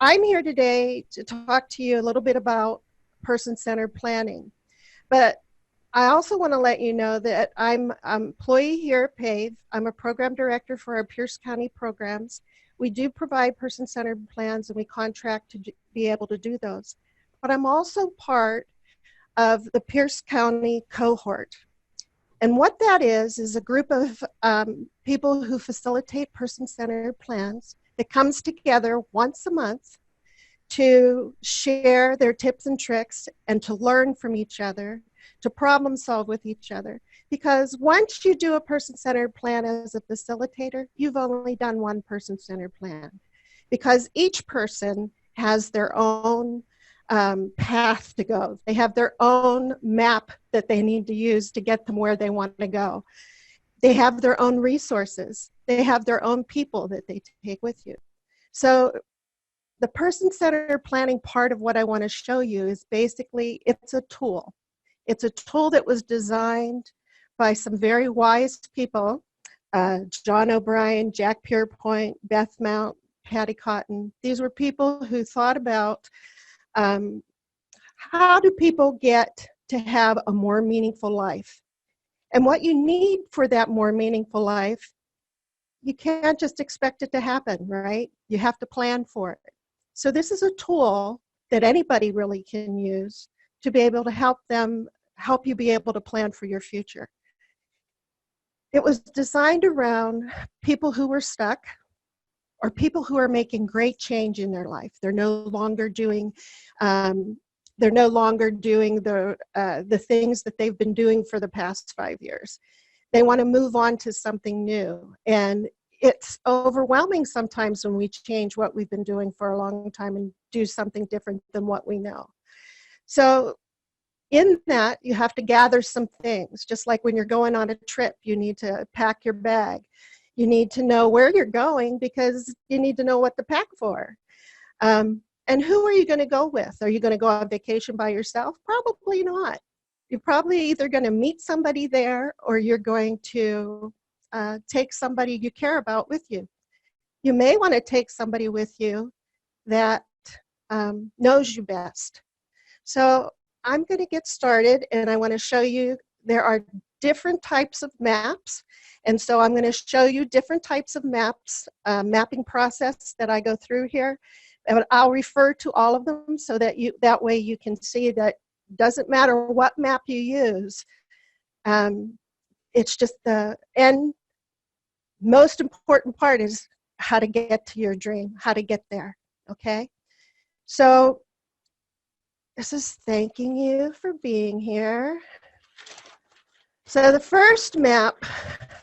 I'm here today to talk to you a little bit about person-centered planning. But I also want to let you know that I'm an employee here at Pave. I'm a program director for our Pierce County programs. We do provide person-centered plans, and we contract to be able to do those. But I'm also part of the Pierce County cohort. And what that is a group of people who facilitate person-centered plans that comes together once a month to share their tips and tricks and to learn from each other, to problem solve with each other. Because once you do a person-centered plan as a facilitator, you've only done one person-centered plan. Because each person has their own path to go. They have their own map that they need to use to get them where they want to go. They have their own resources. They have their own people that they take with you. So the person-centered planning part of what I want to show you is basically, it's a tool. It's a tool that was designed by some very wise people, John O'Brien, Jack Pierpoint, Beth Mount, Patty Cotton. These were people who thought about how do people get to have a more meaningful life? And what you need for that more meaningful life, you can't just expect it to happen, right? You have to plan for it. So this is a tool that anybody really can use to be able to help you be able to plan for your future. It was designed around people who were stuck or people who are making great change in their life. They're no longer doing the things that they've been doing for the past 5 years. They want to move on to something new. And it's overwhelming sometimes when we change what we've been doing for a long time and do something different than what we know. So in that, you have to gather some things. Just like when you're going on a trip, you need to pack your bag. You need to know where you're going because you need to know what to pack for. And who are you going to go with? Are you going to go on vacation by yourself? Probably not. You're probably either going to meet somebody there or you're going to take somebody you care about with you. You may want to take somebody with you that knows you best. So I'm going to get started, and I want to show you there are different types of maps. And so I'm going to show you different types of maps, mapping process that I go through here. And I'll refer to all of them so that that way you can see that doesn't matter what map you use. It's just the end. Most important part is how to get to your dream, how to get there, okay? So this is thanking you for being here. So the first map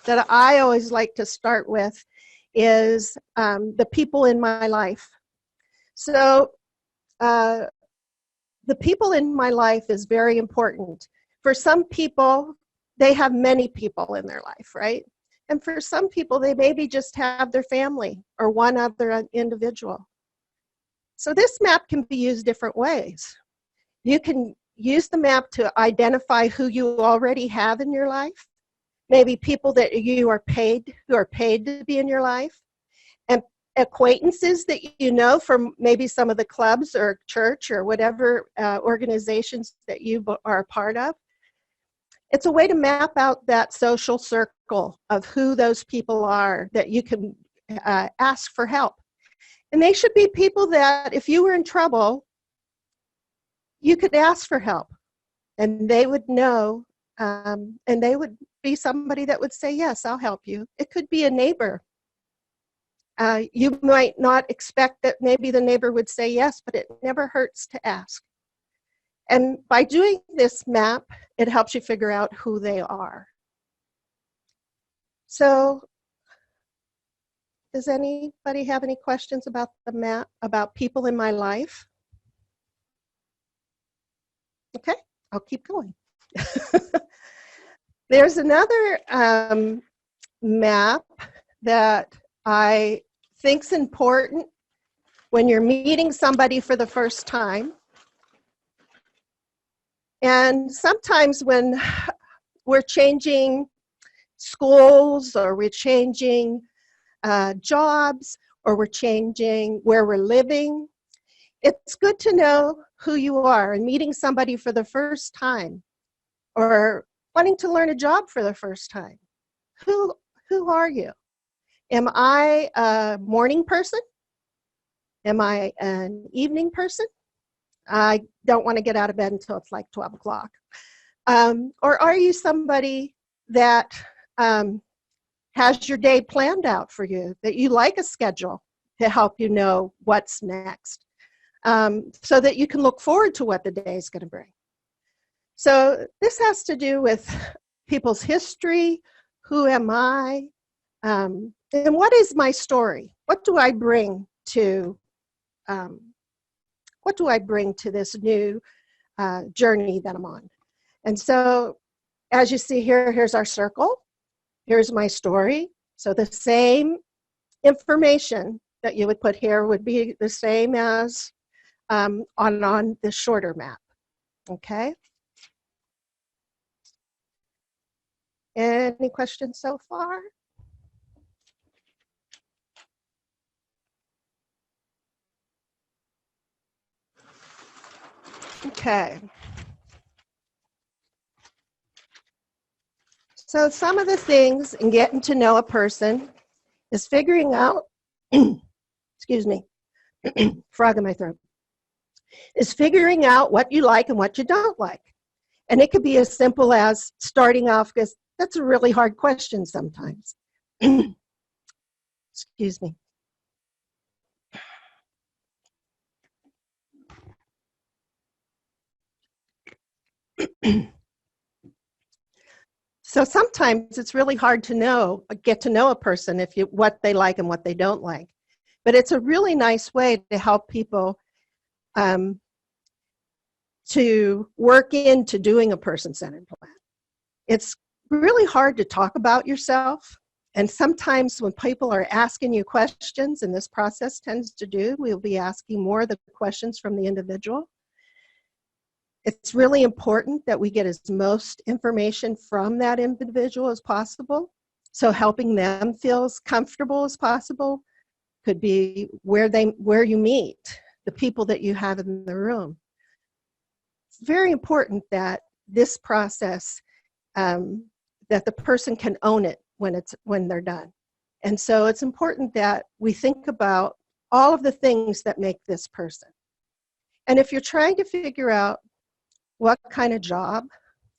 that I always like to start with is the people in my life. So the people in my life is very important. For some people, they have many people in their life, right? And for some people, they maybe just have their family or one other individual. So this map can be used different ways. You can use the map to identify who you already have in your life, maybe people that who are paid to be in your life, and acquaintances that you know from maybe some of the clubs or church or whatever organizations that you are a part of. It's a way to map out that social circle of who those people are that you can ask for help. And they should be people that if you were in trouble, you could ask for help. And they would know, and they would be somebody that would say, yes, I'll help you. It could be a neighbor. You might not expect that maybe the neighbor would say yes, but it never hurts to ask. And by doing this map, it helps you figure out who they are. So does anybody have any questions about the map, about people in my life? Okay, I'll keep going. There's another map that I think's important when you're meeting somebody for the first time. And sometimes when we're changing schools or we're changing jobs or we're changing where we're living, It's good to know who you are, and meeting somebody for the first time or wanting to learn a job for the first time. Who, who are you? Am I a morning person? Am I an evening person? I don't want to get out of bed until it's like 12 o'clock. Or are you somebody that has your day planned out for you, that you like a schedule to help you know what's next, so that you can look forward to what the day is going to bring? So this has to do with people's history. Who am I? And what is my story? What do I bring to this new journey that I'm on? And so, as you see here, here's our circle. Here's my story. So the same information that you would put here would be the same as on the shorter map. Okay. Any questions so far? Okay. So some of the things in getting to know a person is figuring out, excuse me, frog in my throat, is figuring out what you like and what you don't like. And it could be as simple as starting off, because that's a really hard question sometimes. Excuse me. So sometimes it's really hard to get to know a person what they like and what they don't like. But it's a really nice way to help people to work into doing a person-centered plan. It's really hard to talk about yourself. And sometimes when people are asking you questions, and this process tends to do, we'll be asking more of the questions from the individual. It's really important that we get as most information from that individual as possible. So helping them feel as comfortable as possible could be where you meet, the people that you have in the room. It's very important that this process, that the person can own it when they're done. And so it's important that we think about all of the things that make this person. And if you're trying to figure out what kind of job,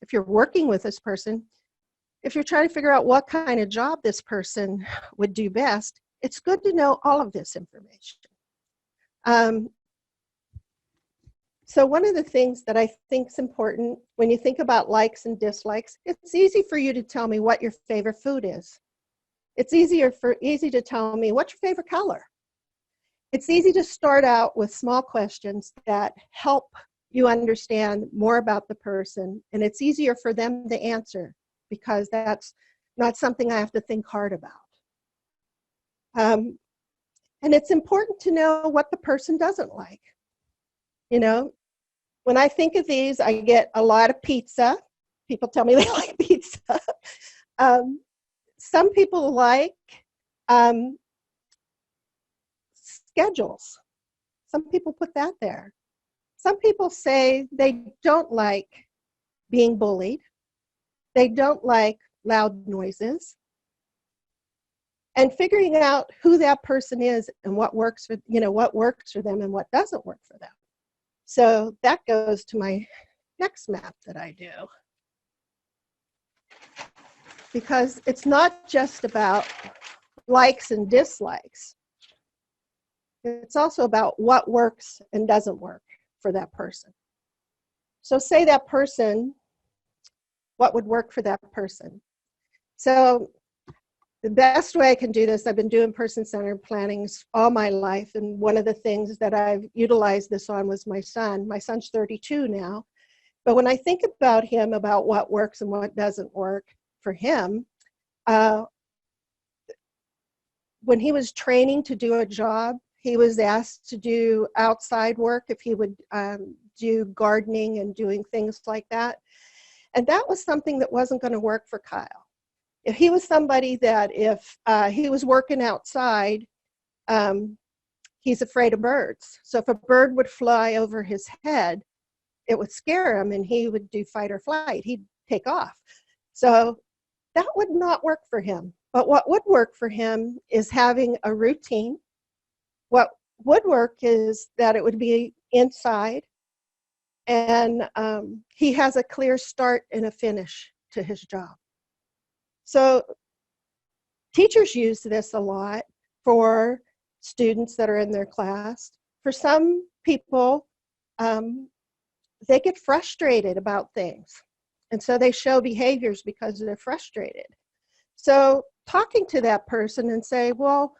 if you're working with this person, if you're trying to figure out what kind of job this person would do best, it's good to know all of this information. So one of the things that I think is important when you think about likes and dislikes, it's easy for you to tell me what your favorite food is. It's easy to tell me what's your favorite color. It's easy to start out with small questions that help you understand more about the person, and it's easier for them to answer because that's not something I have to think hard about. And it's important to know what the person doesn't like. You know, when I think of these, I get a lot of pizza. People tell me they like pizza. Some people like schedules. Some people put that there. Some people say they don't like being bullied. They don't like loud noises. And figuring out who that person is and what works for them and what doesn't work for them. So that goes to my next map that I do. Because it's not just about likes and dislikes. It's also about what works and doesn't work for that person. So say that person, what would work for that person? So the best way I can do this, I've been doing person-centered planning all my life, and one of the things that I've utilized this on was my son. My son's 32 now, but when I think about him, about what works and what doesn't work for him, when he was training to do a job, he was asked to do outside work if he would do gardening and doing things like that. And that was something that wasn't going to work for Kyle. If he was somebody that if he was working outside, he's afraid of birds. So if a bird would fly over his head, it would scare him and he would do fight or flight. He'd take off. So that would not work for him. But what would work for him is having a routine. What would work is that it would be inside, and he has a clear start and a finish to his job. So teachers use this a lot for students that are in their class. For some people, they get frustrated about things, and so they show behaviors because they're frustrated. So talking to that person and say, well,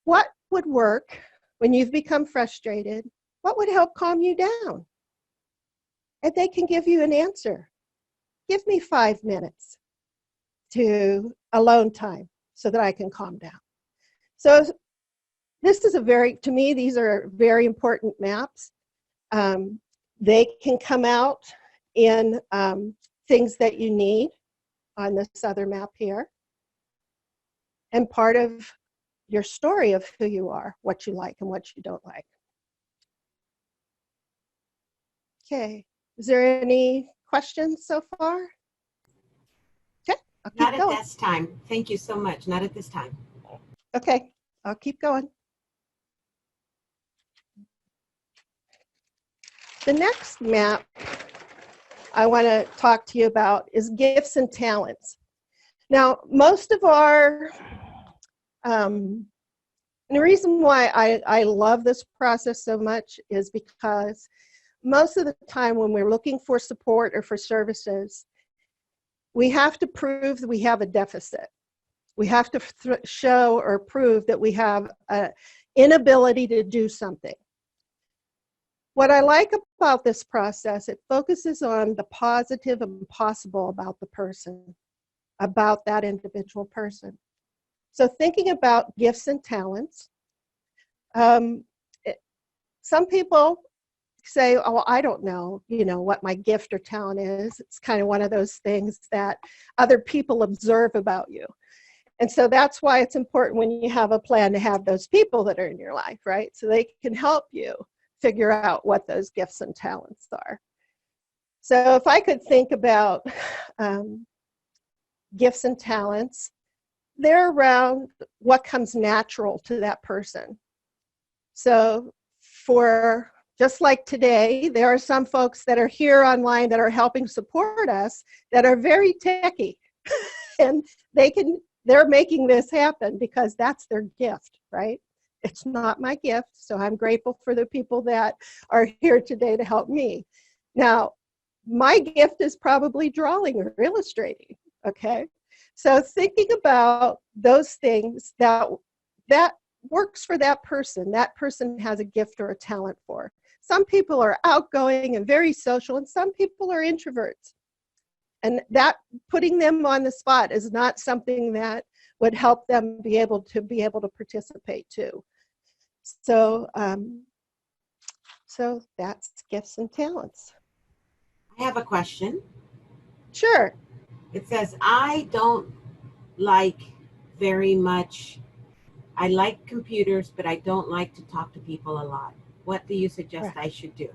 what would work when you've become frustrated? What would help calm you down? And they can give you an answer. Give me 5 minutes to alone time so that I can calm down. So this is to me, these are very important maps. They can come out in things that you need on this other map here. And part of your story of who you are, what you like and what you don't like. Okay, is there any questions so far? Okay, I'll keep going. Not at this time. Thank you so much. Not at this time. Okay, I'll keep going. The next map I want to talk to you about is gifts and talents. Now, most of our, and the reason why I love this process so much is because most of the time when we're looking for support or for services, we have to prove that we have a deficit. We have to show or prove that we have an inability to do something. What I like about this process, it focuses on the positive and possible about the person, about that individual person. So thinking about gifts and talents, some people say, oh, I don't know, what my gift or talent is. It's kind of one of those things that other people observe about you. And so that's why it's important when you have a plan to have those people that are in your life, right? So they can help you figure out what those gifts and talents are. So if I could think about gifts and talents, they're around what comes natural to that person. So for just like today, there are some folks that are here online that are helping support us that are very techy and they're making this happen because that's their gift, right? It's not my gift, so I'm grateful for the people that are here today to help me. Now, my gift is probably drawing or illustrating, okay? So thinking about those things that works for that person has a gift or a talent for. Some people are outgoing and very social, and some people are introverts. And that putting them on the spot is not something that would help them be able to participate too. So, so that's gifts and talents. I have a question. Sure. It says, I don't like very much, I like computers, but I don't like to talk to people a lot. What do you suggest I should do?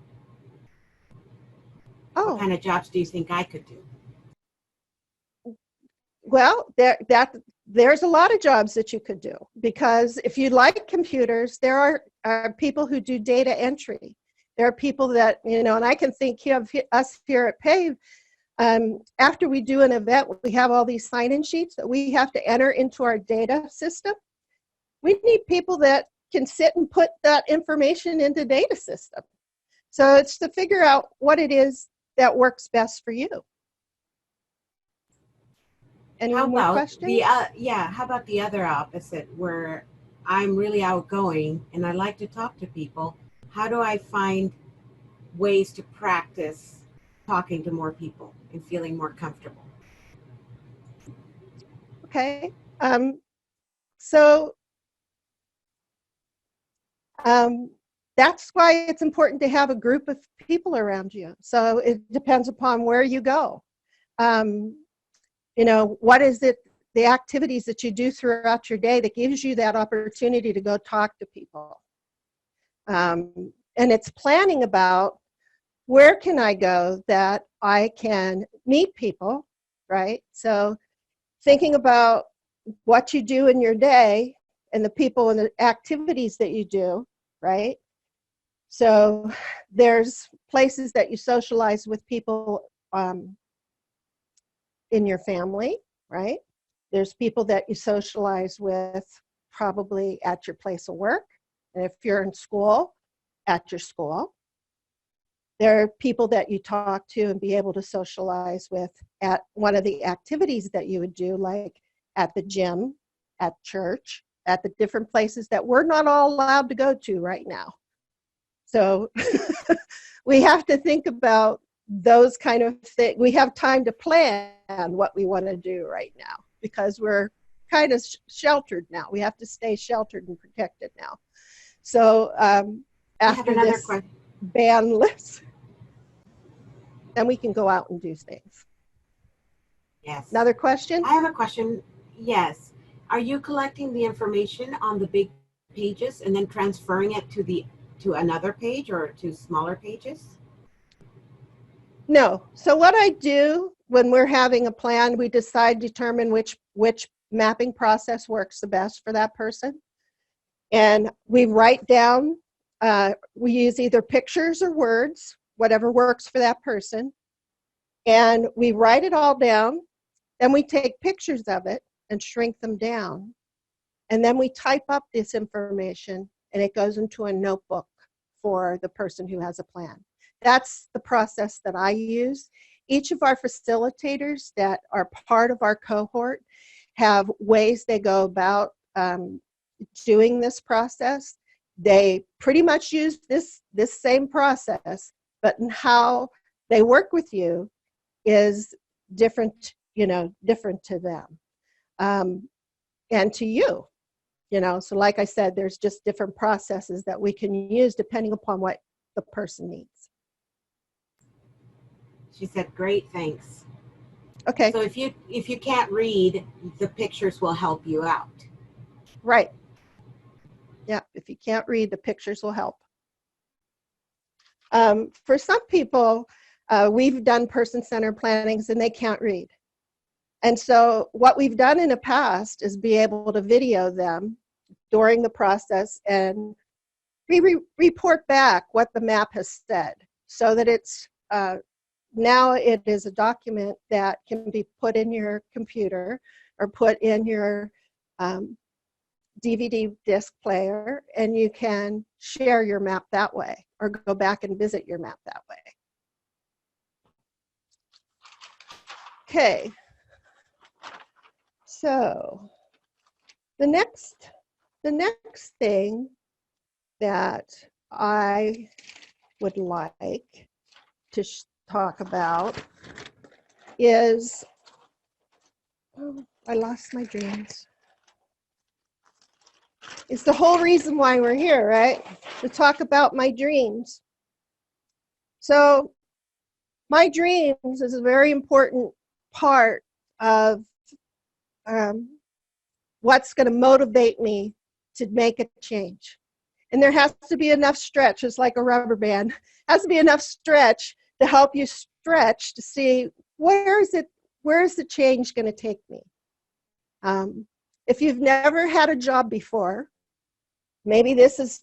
Oh. What kind of jobs do you think I could do? Well, there's a lot of jobs that you could do, because if you like computers, there are people who do data entry. There are people that, and I can think of us here at Pave, after we do an event, we have all these sign-in sheets that we have to enter into our data system. We need people that can sit and put that information into data system. So it's to figure out what it is that works best for you. Any more questions? How about the other opposite, where I'm really outgoing and I like to talk to people? How do I find ways to practice talking to more people and feeling more comfortable? Okay. That's why it's important to have a group of people around you. So it depends upon where you go. What is it, the activities that you do throughout your day that gives you that opportunity to go talk to people? And it's planning about where can I go that I can meet people, right? So thinking about what you do in your day and the people and the activities that you do, right? So there's places that you socialize with people in your family, right? There's people that you socialize with probably at your place of work. And if you're in school, at your school. There are people that you talk to and be able to socialize with at one of the activities that you would do, like at the gym, at church, at the different places that we're not all allowed to go to right now. So we have to think about those kind of things. We have time to plan what we want to do right now because we're kind of sheltered now. We have to stay sheltered and protected now. So after this question. ban lifts, then we can go out and do things. Yes. Another question? I have a question. Yes. Are you collecting the information on the big pages and then transferring it to another page or to smaller pages? No. So what I do when we're having a plan, we determine which mapping process works the best for that person. And we write down, we use either pictures or words, whatever works for that person. And we write it all down. Then we take pictures of it and shrink them down. And then we type up this information and it goes into a notebook for the person who has a plan. That's the process that I use. Each of our facilitators that are part of our cohort have ways they go about doing this process. They pretty much use this same process, but in how they work with you is different, different to them and to you, So like I said, there's just different processes that we can use depending upon what the person needs. She said, great, thanks. Okay. So if you can't read, the pictures will help you out. Right. Yeah, if you can't read, the pictures will help. For some people, we've done person-centered plannings and they can't read. And so what we've done in the past is be able to video them during the process and report back what the map has said so that it's now it is a document that can be put in your computer or put in your DVD disc player, and you can share your map that way or go back and visit your map that way. Okay, so the next thing that I would like to talk about is, oh, I lost my dreams. It's the whole reason why we're here, right? To talk about my dreams. So my dreams is a very important part of what's going to motivate me to make a change. And there has to be enough stretch. It's like a rubber band. Has to be enough stretch to help you stretch to see where is the change going to take me. If you've never had a job before, maybe this is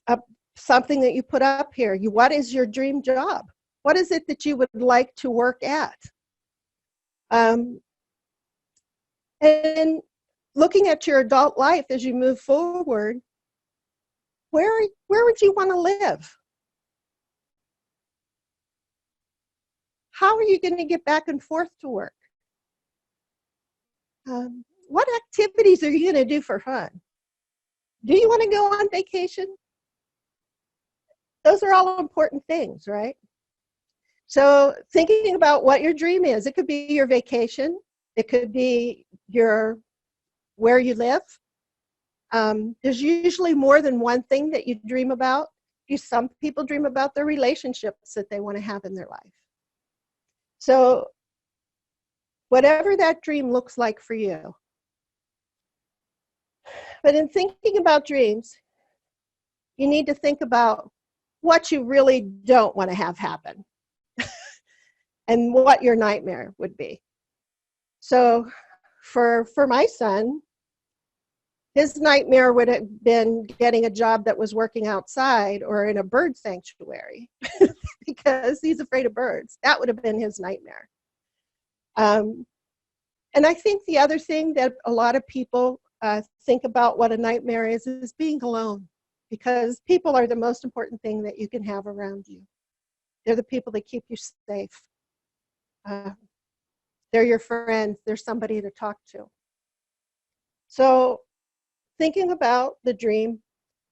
something that you put up here. What is your dream job? What is it that you would like to work at? And looking at your adult life as you move forward, where would you want to live? How are you going to get back and forth to work? What activities are you going to do for fun? Do you want to go on vacation? Those are all important things, right? So thinking about what your dream is, it could be your vacation, it could be where you live. There's usually more than one thing that you dream about. Some people dream about the relationships that they want to have in their life. So whatever that dream looks like for you. But in thinking about dreams, you need to think about what you really don't want to have happen and what your nightmare would be. So for my son, his nightmare would have been getting a job that was working outside or in a bird sanctuary because he's afraid of birds. That would have been his nightmare. And I think the other thing that a lot of people think about what a nightmare is being alone, because people are the most important thing that you can have around you. They're the people that keep you safe. They're your friends. They're somebody to talk to. So thinking about the dream,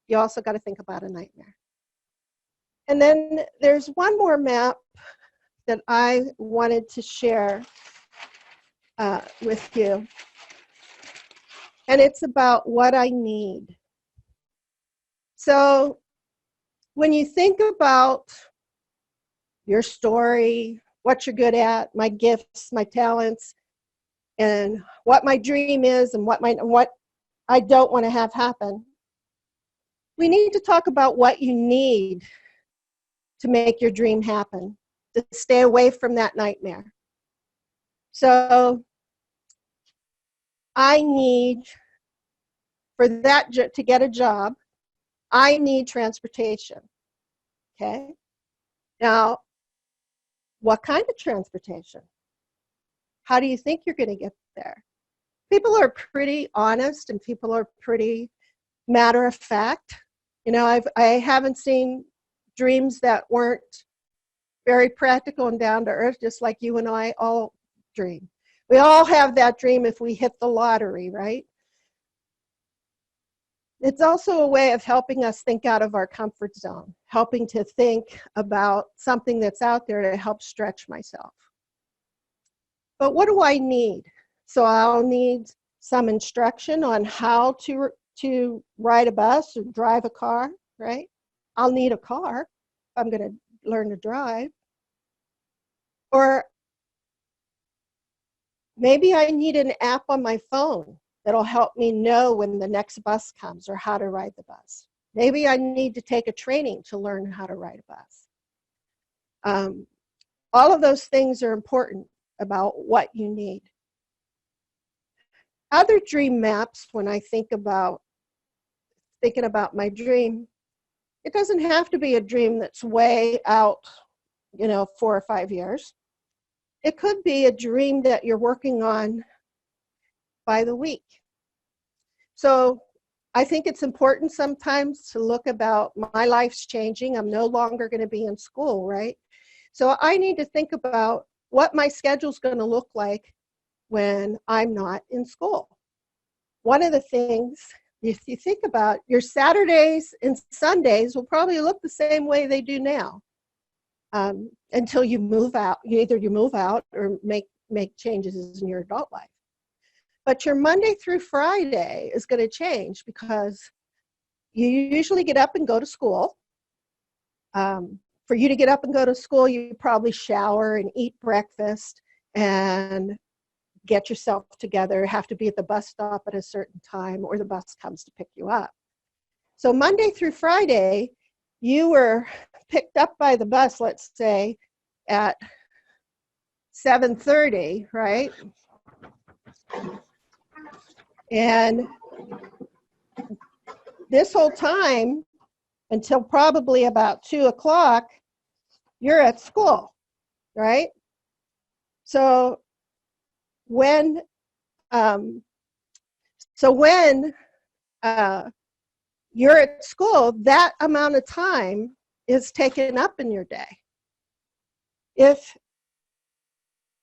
you also got to think about a nightmare. And then there's one more map that I wanted to share with you. And it's about what I need. So when you think about your story, what you're good at, my gifts, my talents, and what my dream is and what I don't want to have happen, we need to talk about what you need to make your dream happen, to stay away from that nightmare. So I need, for that to get a job, I need transportation. Okay? Now, what kind of transportation? How do you think you're going to get there? People are pretty honest and people are pretty matter of fact. You know, I haven't seen dreams that weren't very practical and down to earth, just like you and I all dream. We all have that dream if we hit the lottery, right? It's also a way of helping us think out of our comfort zone, helping to think about something that's out there to help stretch myself. But what do I need? So I'll need some instruction on how to ride a bus or drive a car, right? I'll need a car if I'm going to learn to drive. Or maybe I need an app on my phone that'll help me know when the next bus comes or how to ride the bus. Maybe I need to take a training to learn how to ride a bus. All of those things are important about what you need. Other dream maps, when I think about thinking about my dream, it doesn't have to be a dream that's way out, 4 or 5 years. It could be a dream that you're working on by the week. So I think it's important sometimes to look about my life's changing. I'm no longer going to be in school, right? So I need to think about what my schedule's going to look like when I'm not in school. One of the things, if you think about, your Saturdays and Sundays will probably look the same way they do now until you move out. Either you move out or make changes in your adult life. But your Monday through Friday is going to change because you usually get up and go to school. For you to get up and go to school, you probably shower and eat breakfast and get yourself together, have to be at the bus stop at a certain time or the bus comes to pick you up. So Monday through Friday, you were picked up by the bus, let's say, at 7:30, right? And this whole time, until probably about 2 o'clock, you're at school, right? So when you're at school, that amount of time is taken up in your day. If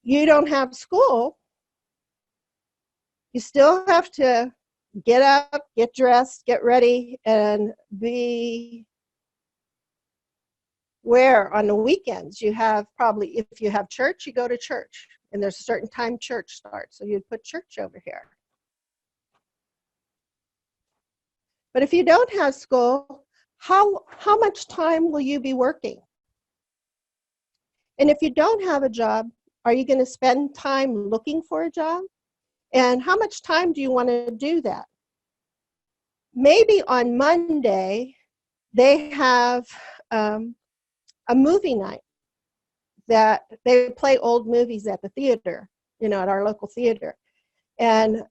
you don't have school, you still have to get up, get dressed, get ready, and be where on the weekends. You have probably, if you have church, you go to church. And there's a certain time church starts, so you'd put church over here. But if you don't have school, how much time will you be working? And if you don't have a job, are you going to spend time looking for a job? And how much time do you want to do that? Maybe on Monday, they have a movie night that they play old movies at the theater, at our local theater. And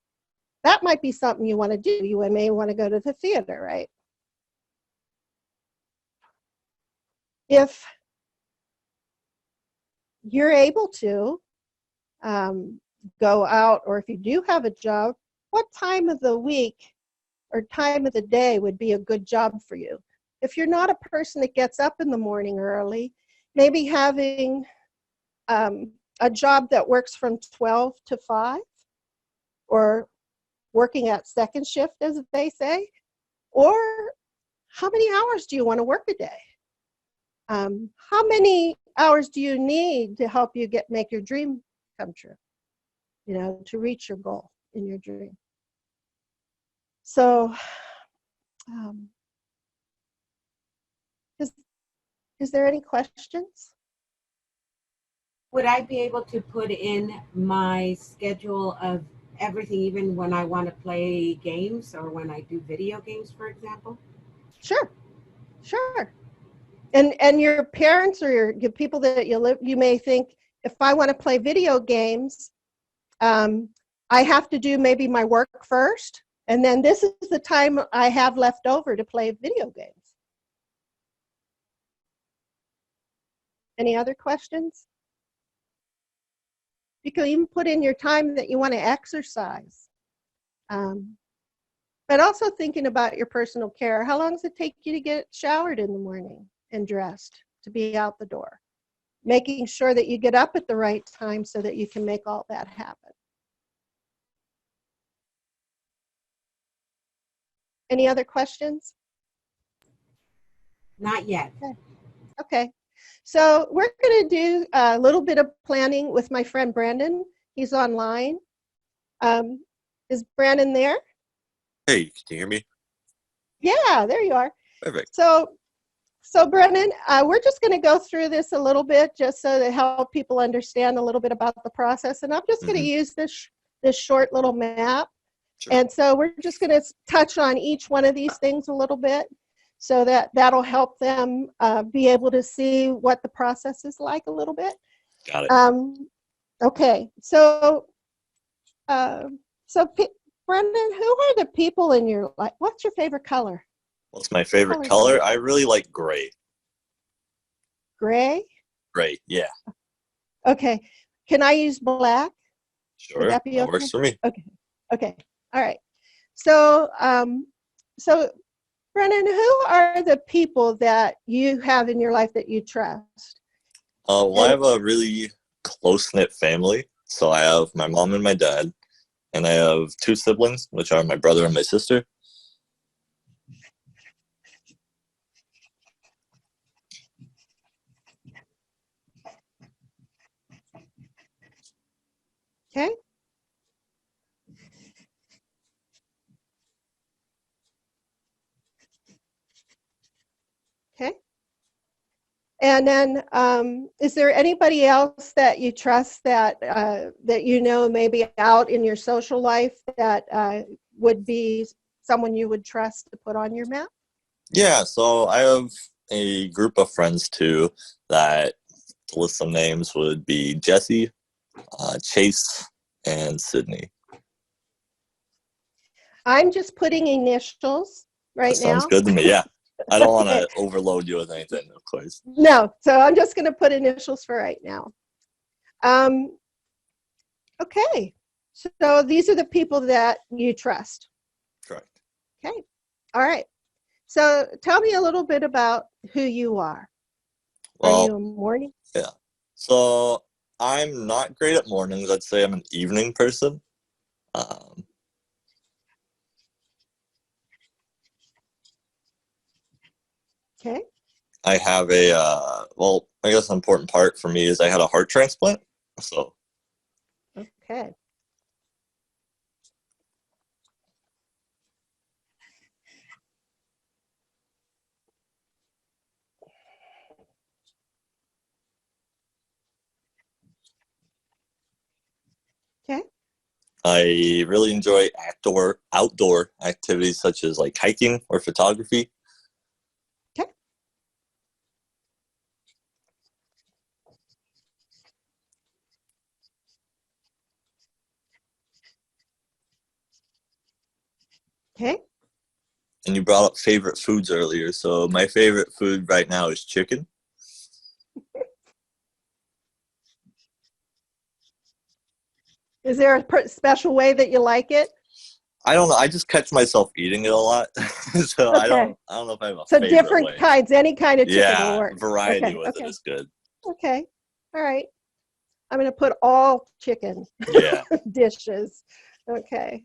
that might be something you want to do. You may want to go to the theater, right? If you're able to go out, or if you do have a job, what time of the week or time of the day would be a good job for you? If you're not a person that gets up in the morning early, maybe having a job that works from 12 to 5, or working at second shift, as they say, or how many hours do you want to work a day? How many hours do you need to help you make your dream come true, to reach your goal in your dream? So is there any questions? Would I be able to put in my schedule of everything, even when I want to play games or when I do video games, for example? Sure. And your parents or your people that you may think, if I want to play video games, I have to do maybe my work first, and then this is the time I have left over to play video games. Any other questions? You can even put in your time that you want to exercise. But also thinking about your personal care. How long does it take you to get showered in the morning and dressed to be out the door? Making sure that you get up at the right time so that you can make all that happen. Any other questions? Not yet. Okay. So we're going to do a little bit of planning with my friend Brandon. He's online. Is Brandon there? Hey, can you hear me? Yeah, there you are. Perfect. So Brennan, we're just going to go through this a little bit just so to help people understand a little bit about the process. And I'm just going to use this short little map. Sure. And so we're just going to touch on each one of these things a little bit so that'll help them be able to see what the process is like a little bit. Got it. Okay, so Brendan, who are the people in your life? What's your favorite color? What's my favorite color? I really like gray. Gray? Gray, yeah. Okay. Can I use black? Sure, Would that be okay? works for me. Okay. All right. So, Brennan, who are the people that you have in your life that you trust? Well, I have a really close-knit family. So I have my mom and my dad, and I have 2 siblings, which are my brother and my sister. Okay. Okay. And then, is there anybody else that you trust that maybe out in your social life that would be someone you would trust to put on your map? Yeah, so I have a group of friends too that, to list some names, would be Jesse, Chase, and Sydney. I'm just putting initials right now. Sounds good to me, yeah. I don't want to overload you with anything, of course. No, so I'm just going to put initials for right now. Okay, so these are the people that you trust. Correct. Okay, all right. So tell me a little bit about who you are. Well, are you a morning? Yeah. So I'm not great at mornings. I'd say I'm an evening person. Okay. I have I guess an important part for me is I had a heart transplant. So. Okay. Okay. I really enjoy outdoor activities such as like hiking or photography. Okay. Okay. And you brought up favorite foods earlier. So my favorite food right now is chicken. Is there a special way that you like it? I don't know. I just catch myself eating it a lot. So Okay. I don't know if I have a So favorite different way. kinds, any kind of chicken will Yeah, work. variety Okay, with it okay. is good. Okay. All right. I'm going to put all chicken Yeah. dishes. Okay.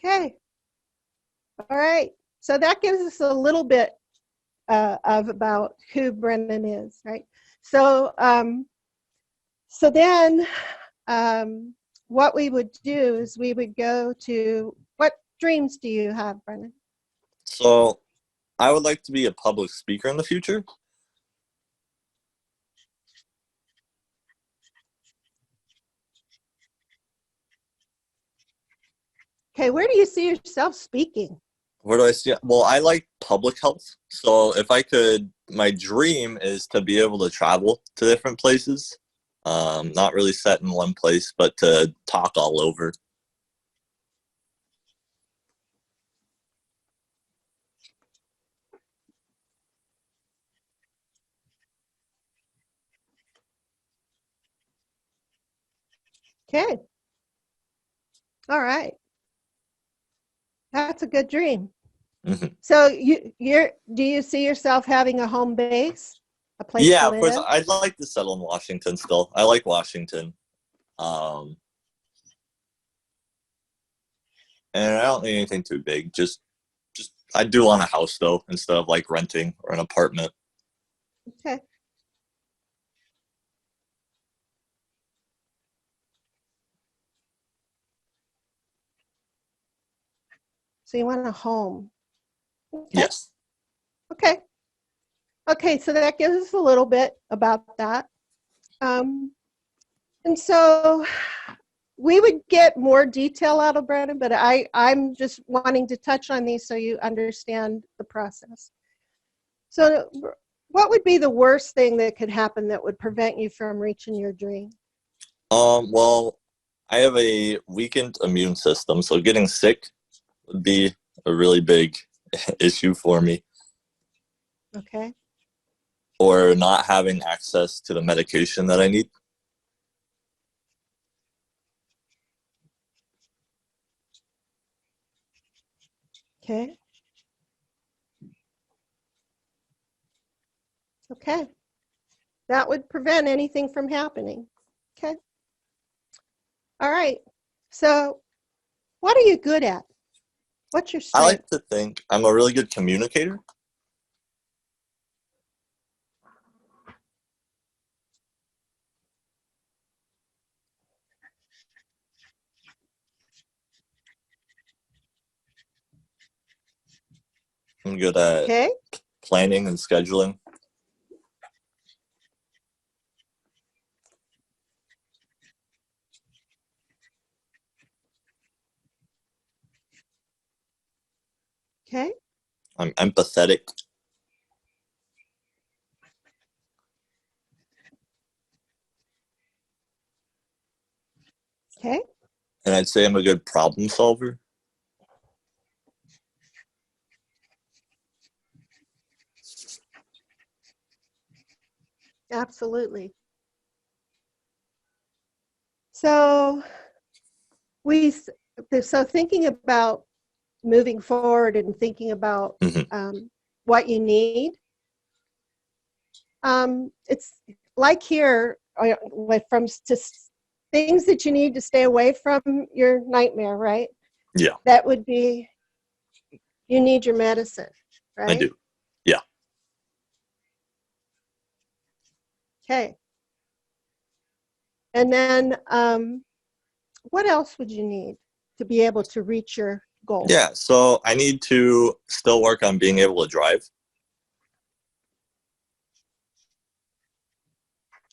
Okay. All right. So that gives us a little bit of about who Brennan is, right? So, so then what we would do is we would go to, what dreams do you have, Brennan? So I would like to be a public speaker in the future. Okay, where do you see yourself speaking? Where do I see it? Well, I like public health. So if I could, my dream is to be able to travel to different places. Not really set in one place, but to talk all over. Okay. All right. That's a good dream. Hmm. So do you see yourself having a home base, a place Yeah, to of course. live? I'd like to settle in Washington still. I like Washington. Um, and I don't need anything too big. Just I do want a house though, instead of like renting or an apartment. Okay. So you want a home. Okay. Yes. Okay. Okay. So that gives us a little bit about that. Um, and so we would get more detail out of Brandon, but I'm just wanting to touch on these so you understand the process. So what would be the worst thing that could happen that would prevent you from reaching your dream? Well, I have a weakened immune system, so getting sick would be a really big issue for me. Okay. Or not having access to the medication that I need. Okay. Okay. That would prevent anything from happening. Okay. All right. So what are you good at? What's your I strength? like to think I'm a really good communicator. I'm good at Okay. planning and scheduling. Okay. I'm empathetic. Okay. And I'd say I'm a good problem solver. Absolutely. So so thinking about moving forward and thinking about Hmm. what you need, it's like here from just things that you need to stay away from your nightmare, right? Yeah, That would be, you need your medicine, I right? do. Yeah. Okay. And then what else would you need to be able to reach your goal? Yeah. So I need to still work on being able to drive.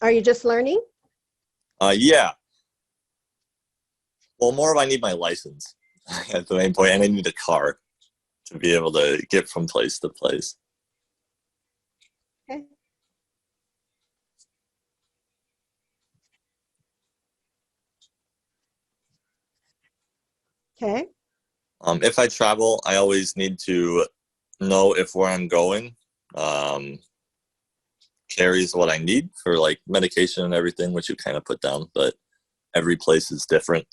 Are you just learning? Yeah. Well, more of I need my license at the main point, and I need a car to be able to get from place to place. Okay. Okay. If I travel, I always need to know if where I'm going carries what I need for like medication and everything, which you kind of put down, but every place is different.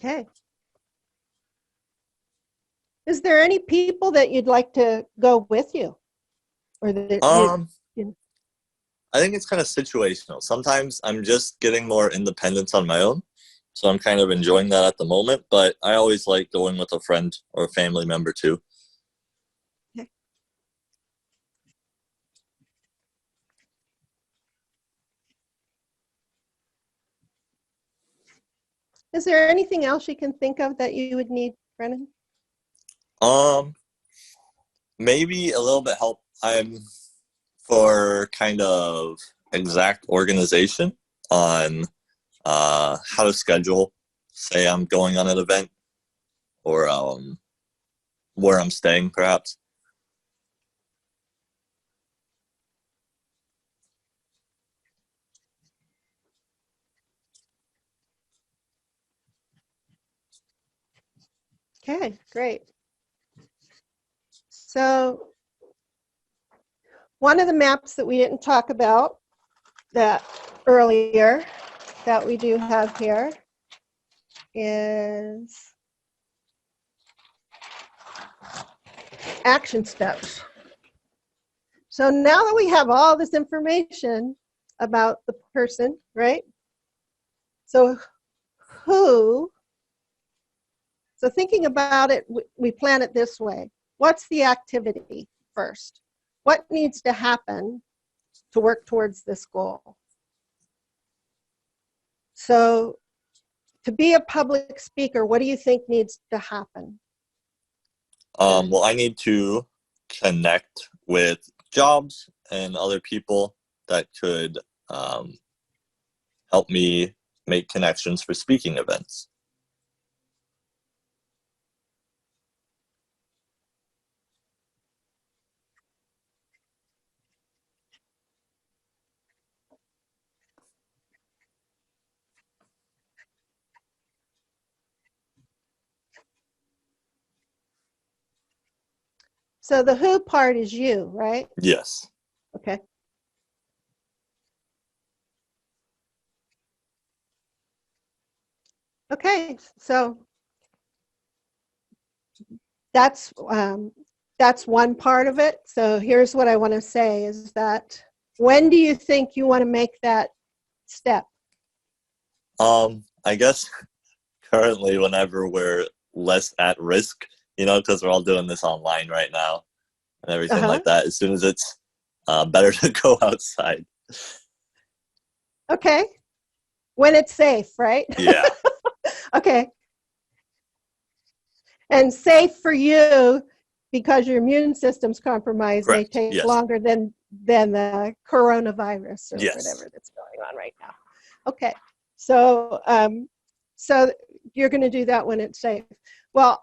Okay. Is there any people that you'd like to go with you? Or that you I think it's kind of situational. Sometimes I'm just getting more independence on my own. So I'm kind of enjoying that at the moment, but I always like going with a friend or a family member too. okay. Is there anything else you can think of that you would need, Brennan? Maybe a little bit help. I'm for kind of exact organization on how to schedule. Say I'm going on an event or where I'm staying, perhaps. Okay, great. So one of the maps that we didn't talk about that earlier that we do have here is action steps. So now that we have all this information about the person, right? So so thinking about it, we plan it this way. What's the activity first? What needs to happen to work towards this goal? So to be a public speaker, what do you think needs to happen? Well, I need to connect with jobs and other people that could help me make connections for speaking events. So the who part is you, right? Yes. Okay. Okay, so that's one part of it. So here's what I want to say is that when do you think you want to make that step? I guess currently whenever we're less at risk, because we're all doing this online right now and everything like that, as soon as it's better to go outside. Okay. When it's safe, right? Yeah. Okay. And safe for you because your immune system's compromised. Correct. May take Yes. longer than the coronavirus or Yes. whatever that's going on right now. Okay. So so you're going to do that when it's safe. Well,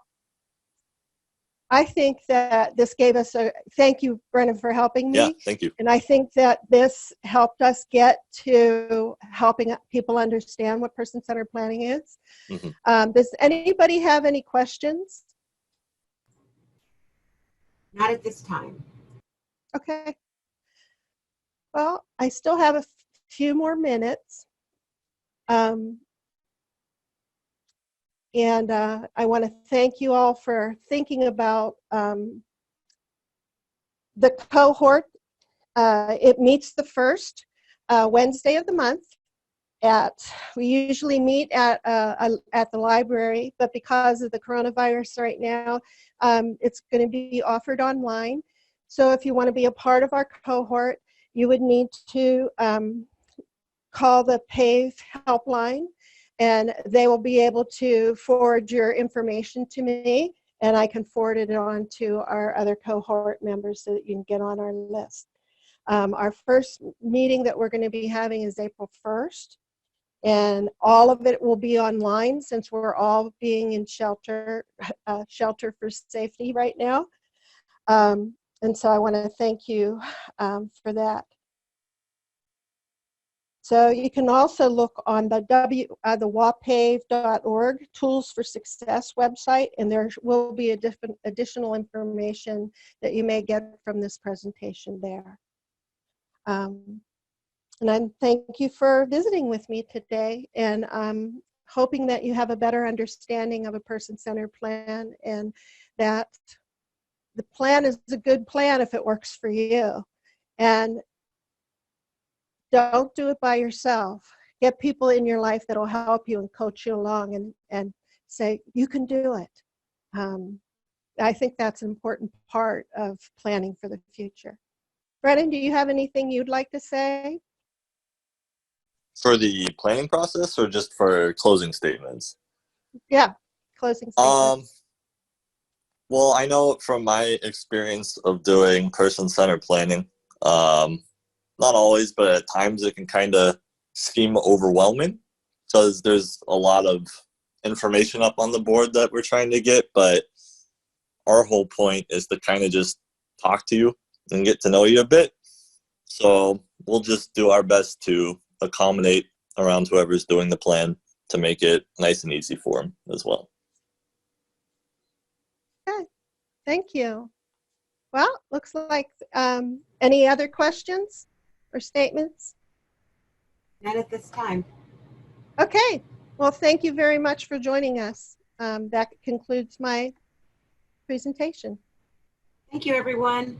I think that this gave us thank you, Brennan, for helping me. Yeah, thank you. And I think that this helped us get to helping people understand what person-centered planning is. Mm-hmm. Does anybody have any questions? Not at this time. Okay. Well, I still have a few more minutes. And I want to thank you all for thinking about the cohort. It meets the first Wednesday of the month. We usually meet at the library, but because of the coronavirus right now, it's going to be offered online. So if you want to be a part of our cohort, you would need to call the Pave helpline, and they will be able to forward your information to me, and I can forward it on to our other cohort members so that you can get on our list. Our first meeting that we're going to be having is April 1st. And all of it will be online since we're all being in shelter for safety right now. And so I want to thank you for that. So you can also look on the wapave.org Tools for Success website, and there will be additional information that you may get from this presentation there. And I thank you for visiting with me today, and I'm hoping that you have a better understanding of a person-centered plan, and that the plan is a good plan if it works for you. And don't do it by yourself. Get people in your life that will help you and coach you along and say, you can do it. I think that's an important part of planning for the future. Brennan, do you have anything you'd like to say? For the planning process or just for closing statements? Yeah, closing statements. Well, I know from my experience of doing person-centered planning, not always, but at times it can kind of seem overwhelming because there's a lot of information up on the board that we're trying to get, but our whole point is to kind of just talk to you and get to know you a bit. So we'll just do our best to accommodate around whoever's doing the plan to make it nice and easy for them as well. Okay, thank you. Well, looks like any other questions or statements? Not at this time. Okay, well, thank you very much for joining us. That concludes my presentation. Thank you, everyone.